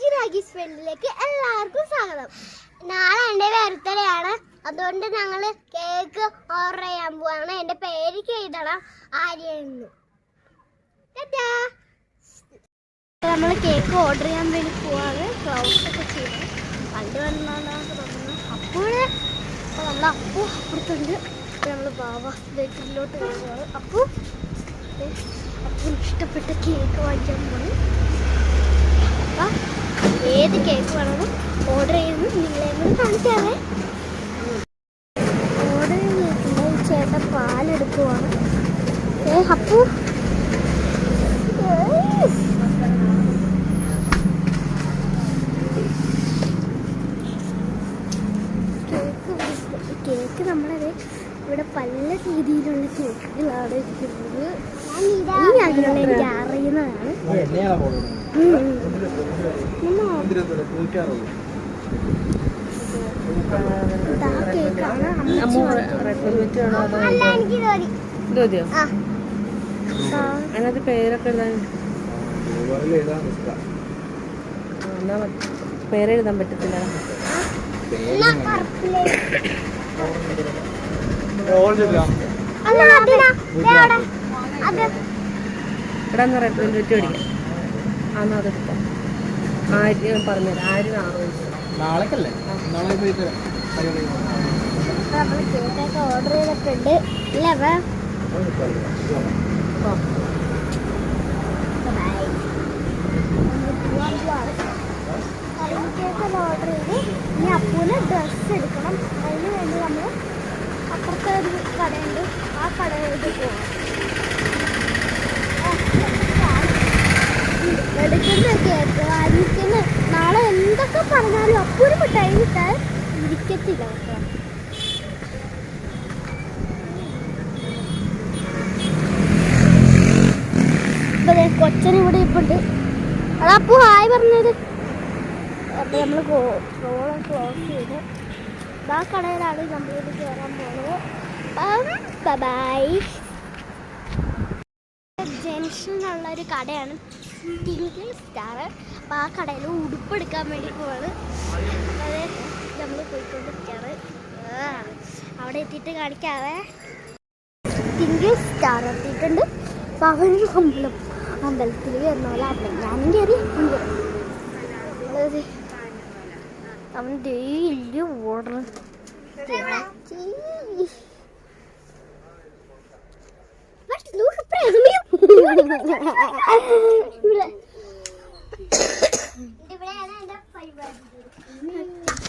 രാഗീസ് ഫ്രണ്ടിലേക്ക് എല്ലാവർക്കും സ്വാഗതം. നാളെ എൻ്റെ ബർത്ത്ഡേയാണ്, അതുകൊണ്ട് ഞങ്ങൾ കേക്ക് ഓർഡർ ചെയ്യാൻ പോവാണ്. എൻ്റെ പേര് എഴുതണം ആര്യെന്ന്. നമ്മൾ കേക്ക് ഓർഡർ ചെയ്യാൻ വേണ്ടി പോവാണ്. ക്ലൗഡ്സ് ഒക്കെ ചെയ്യണം. പണ്ട് വന്നാണ് തോന്നുന്നു. അപ്പോൾ നമ്മൾ അപ്പുറത്തുണ്ട്. നമ്മൾ ബാബ ബേക്കറിലോട്ട് പോവുകയാണ്. അപ്പോൾ ഇഷ്ടപ്പെട്ട കേക്ക് വാങ്ങിക്കാൻ പോകണം. അപ്പം ഏത് കേക്ക് വേണമെന്നും ഓർഡർ ചെയ്യുന്നു നിങ്ങളെ കൂടി കാണിക്കാവേ. ഓർഡർ ചെയ്തിട്ടുള്ള ഈ ചേട്ടൻ പാലെടുക്കുവാണ്. അപ്പു കേക്ക് നമ്മളത് ഇവിടെ പല രീതിയിലുള്ള കേക്കുകളാണ് ഇരിക്കുന്നത്. ഈ അതിനുള്ള എനിക്ക് അറിയുന്നതാണ്. അതിനകത്ത് പേരൊക്കെ പേരെഴുതാൻ പറ്റത്തില്ല. ഇവിടെ റെഡ് വെൽവെറ്റ് മേടിക്കാം. ആന്നാ അതെടുക്കാം. പറഞ്ഞുതരാം. 1000 നാളേക്കല്ലേ നമ്മൾ കേക്കൊക്കെ ഓർഡർ ചെയ്തിട്ടുണ്ട്. ഇല്ല കേക്കൊക്കെ ഓർഡർ ചെയ്ത് ഇനി അപ്പൂന് ഡ്രസ്സ് എടുക്കണം. അതിന് വേണ്ടി നമ്മൾ അപ്പുറത്തെ ഒരു കടയുണ്ട്, ആ കടയിലേക്ക് പോകണം. എടുക്കുന്ന കേക്ക് വാങ്ങിക്കുന്ന നാളെ എന്തൊക്കെ പറഞ്ഞാലും അപ്പൂര് മിഠായി കിട്ടാൻ ഇരിക്കത്തില്ല. കൊച്ചൻ ഇവിടെ ഇപ്പുണ്ട്. അതപ്പൂ ഹായ് പറഞ്ഞത്. അപ്പം നമ്മൾ റോള് ക്ലോസ് ചെയ്ത് ആ കടയിലാണ് നമ്മളിത് കയറാൻ പോകുന്നത്. ബൈ. ജംഗ്ഷനിലുള്ളൊരു കടയാണ് ടിങ്കിൾ സ്റ്റാർ. അപ്പോൾ ആ കടയിൽ ഉടുപ്പെടുക്കാൻ വേണ്ടി പോവാണ്. അത് നമ്മൾ പോയിക്കൊണ്ടിരിക്കുകയാണ്. അവിടെ എത്തിയിട്ട് കാണിക്കാവേ. ടിങ്കിൾ സ്റ്റാർ എത്തിയിട്ടുണ്ട്. അപ്പോൾ അവനൊരു അമ്പലത്തിൽ കയറുന്ന പോലെ ഞാനും കയറി അവൻ ഡെയിലി ഓർഡർ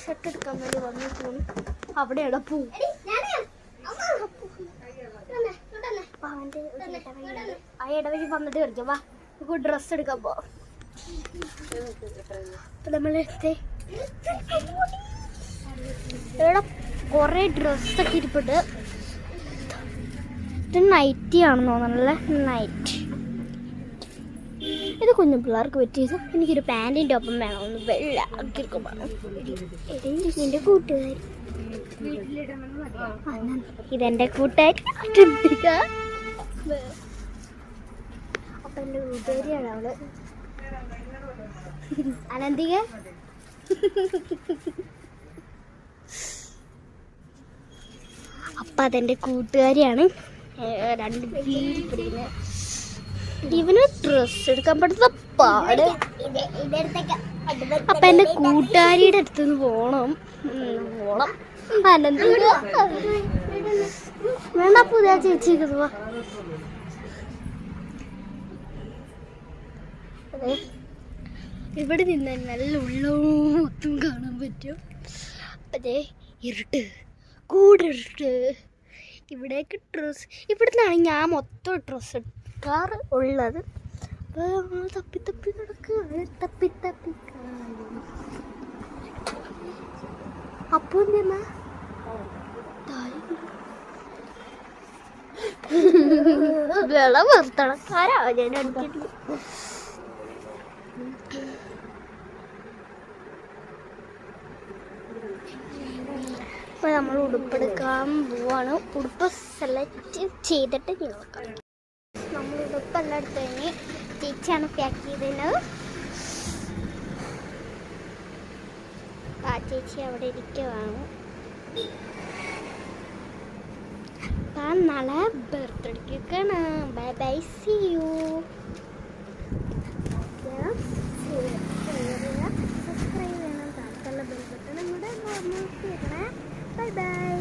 ഷർട്ട് എടുക്കാൻ വേണ്ടി വന്നു പോണു. അവിടെയാണ് പൂ. ആ ഇടവഴി വന്നിട്ട് കളിച്ചോ. വാ നമുക്ക് ഡ്രസ്സ് എടുക്കാൻ പോവാം. നമ്മളെടുത്ത് ഇവിടെ കുറേ ഡ്രസ്സൊക്കെ ഇരിപ്പുണ്ട്. ഇത് നൈറ്റി ആണെന്ന് തോന്നുന്നല്ലേ. നൈറ്റ് ഇത് കുഞ്ഞു പിള്ളേർക്ക് പറ്റിയത്. എനിക്കൊരു പാൻറ്റിൻ്റെ ഒപ്പം വേണം, ഒന്ന് വെള്ള ആക്കിയിരിക്കും. എൻ്റെ കൂട്ടുകാരി, ഇതെൻ്റെ കൂട്ടുകാരി. അപ്പം എൻ്റെ കൂട്ടുകാരിയാണ് അവള് അനന്തിക. അപ്പം അതെൻ്റെ കൂട്ടുകാരിയാണ്. രണ്ട് പിടിക്കുന്ന ഇവന് ഡ്രസ്സ് എടുക്കാൻ പറ്റുന്ന പാട്. അപ്പം എൻ്റെ കൂട്ടുകാരിയുടെ അടുത്തുനിന്ന് പോണം. അനന്തിക വേണ്ട, പുതിയ ചേച്ചിക്കുന്നത്. അതെ, ഇവിടെ നിന്ന് നല്ല ഉള്ളൊത്തും കാണാൻ പറ്റും. അതെ, ഇരുട്ട്, കൂടിരുട്ട്. ഇവിടേക്ക് ഡ്രസ്സ് ഇവിടുന്നാണ് ഞാൻ മൊത്തം ഡ്രസ്സ് എടുക്കാറ് ഉള്ളത്. തപ്പി തപ്പി നടക്കുക, തപ്പി തപ്പി. അപ്പോൾ എന്താ വിള വെറുത്തണക്കാരാ ഞാൻ അടുത്തിട്ട്. അപ്പോൾ നമ്മൾ ഉടുപ്പെടുക്കാൻ പോവാണ്. ഉടുപ്പ് സെലക്ട് ചെയ്തിട്ട് നോക്കാം. നമ്മൾ ഉടുപ്പെല്ലാം എടുത്ത് കഴിഞ്ഞ് ചേച്ചിയാണ് പാക്ക് ചെയ്തത്. ചേച്ചി അവിടെ ഇരിക്കുവാണ്. നാളെ ബർത്ത്ഡേക്കാണ്. Bye bye, see you. Subscribe ചെയ്യണം, താഴത്തുള്ള ബെൽ ബട്ടൺ കൂടെ നോക്കിയേക്കണേ. Bye bye.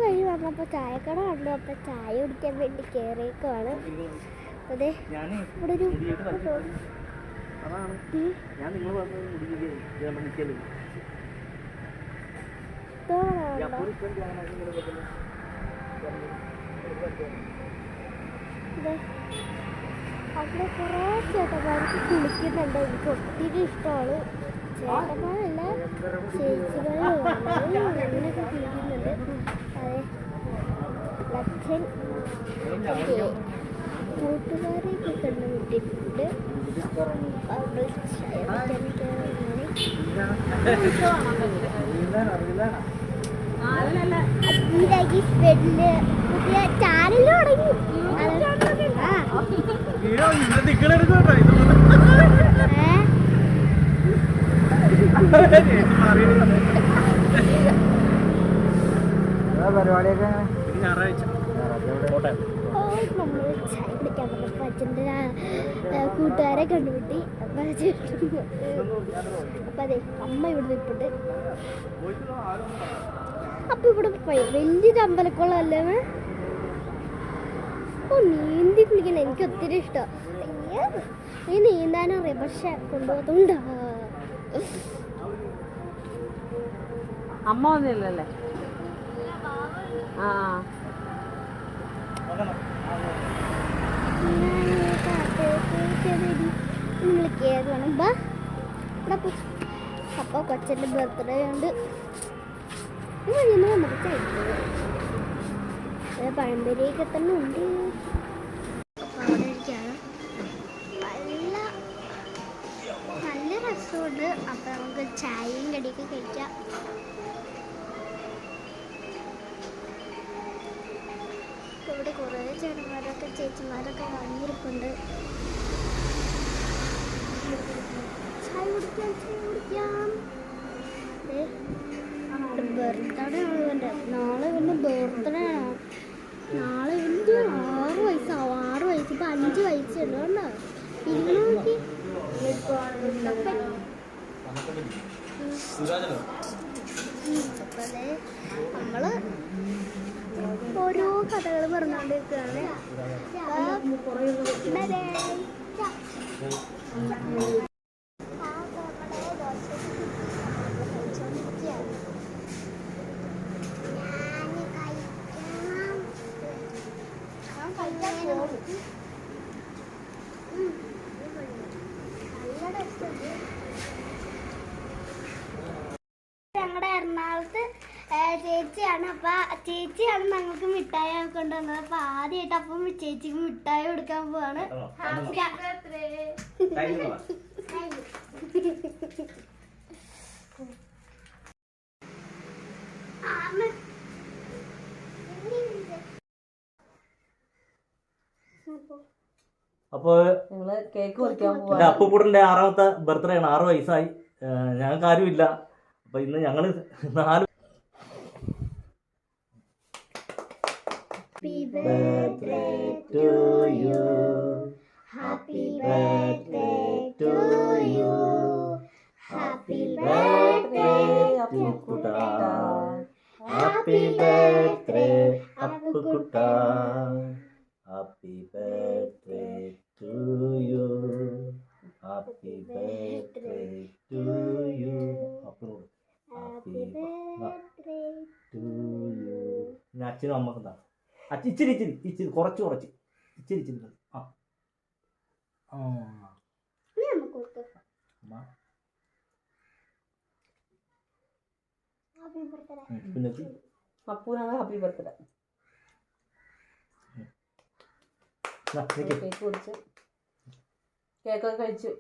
വഴി വന്നപ്പോൾ ചായക്കട കണ്ടു. അപ്പം ചായ കുടിക്കാൻ വേണ്ടി കയറിയേക്കുവാണ്. അതെ, ഇവിടെ ഒരു അവിടെ കുറേ ചേട്ടന്മാർക്ക് കുളിക്കുന്നുണ്ട്. എനിക്ക് ഒത്തിരി ഇഷ്ടമാണ്. ചേട്ടന്മാരല്ല, ചേച്ചിമാരും അങ്ങനെയൊക്കെ കുളിക്കുന്നുണ്ട്. അതെ, അച്ഛൻ കൂട്ടുകാരെയൊക്കെ കണ്ടുമുട്ടിയിട്ടുണ്ട്. അവിടെ പുതിയ ചാനൽ തുടങ്ങി. പരിപാടിയൊക്കെ നമ്മൾ ചായ കുടിക്കാൻ പറഞ്ഞപ്പോൾ അച്ഛൻ്റെ കൂട്ടുകാരെ കണ്ടുപിട്ടി. അപ്പം അതെ, അമ്മ ഇവിടെ നിൽപ്പുണ്ട്. അപ്പം ഇവിടെ വലിയൊരു അമ്പലക്കുളമല്ലേ? ഓ, നീന്തി കുളിക്കണം. എനിക്ക് ഒത്തിരി ഇഷ്ടം. ഈ നീന്താനും അറിയാം, പക്ഷെ കൊണ്ടുപോകത്തോണ്ടാ. അമ്മ വന്നില്ലല്ലേ? ആ, അപ്പോൾ കൊച്ചൻ്റെ ബർത്ത്ഡേ ഉണ്ട്. നമുക്ക് പഴംപൊരിയൊക്കെ തന്നെ ഉണ്ട്. അപ്പോൾ അവിടെ ഇരിക്കുകയാണ്. നല്ല രസമുണ്ട്. അപ്പോൾ നമുക്ക് ചായയും കടിയൊക്കെ കഴിക്കാം. ഇവിടെ കുറേ ചേട്ടന്മാരൊക്കെ ചേച്ചിമാരൊക്കെ വന്നിരിപ്പുണ്ട്. ചായ കുടിക്കാം. ബർത്ത്ഡേ ആണ് ഇവൻ്റെ. നാളെ ഇവൻ്റെ ബർത്ത്ഡേ ആണ്. നാളെ ഇവൻ്റെ 6 വയസ്സാവും. 6 വയസ്സ്, ഇപ്പം 5 വയസ്സുണ്ട്. കണ്ടോ? പിന്നെ നോക്കി നമ്മള് ഓരോ കഥകൾ പറഞ്ഞുകൊണ്ടിരിക്കുകയാണ്. ഞങ്ങളുടെ എറണാകുളത്ത് ചേച്ചിയാണ്. അപ്പം ചേച്ചിയാണ് ഞങ്ങൾക്ക് മിഠായി കൊണ്ടുവന്നത്. അപ്പം ആദ്യമായിട്ട് അപ്പം ചേച്ചിക്ക് മിഠായി കൊടുക്കാൻ പോവാണ്. അപ്പോൾ കേക്ക് മുറിക്കാൻ എൻ്റെ അപ്പൂപ്പൂട്ടൻ്റെ 6ാമത്തെ ബർത്ത്ഡേ ആണ്. 6 വയസ്സായി. ഞങ്ങൾക്ക് ആരുമില്ല. അപ്പൊ ഇന്ന് ഞങ്ങള് 4 Happy birthday to you. Happy birthday to you. Happy birthday അപ്പുക്കുട്ടാ. Happy birthday അപ്പുക്കുട്ടാ. Happy birthday to you. Happy birthday to you. അപ്പുനോട് happy birthday to you. ഇനി അച്ഛനും അമ്മക്കും എന്താ ഇച്ചിരി കുറച്ച് ഇച്ചിരി ആ അപ്പൂനാണ് ഹാപ്പി ബർത്ത്ഡേ. കേക്ക് കുറിച്ച് കേക്കൊക്കെ കഴിച്ചു.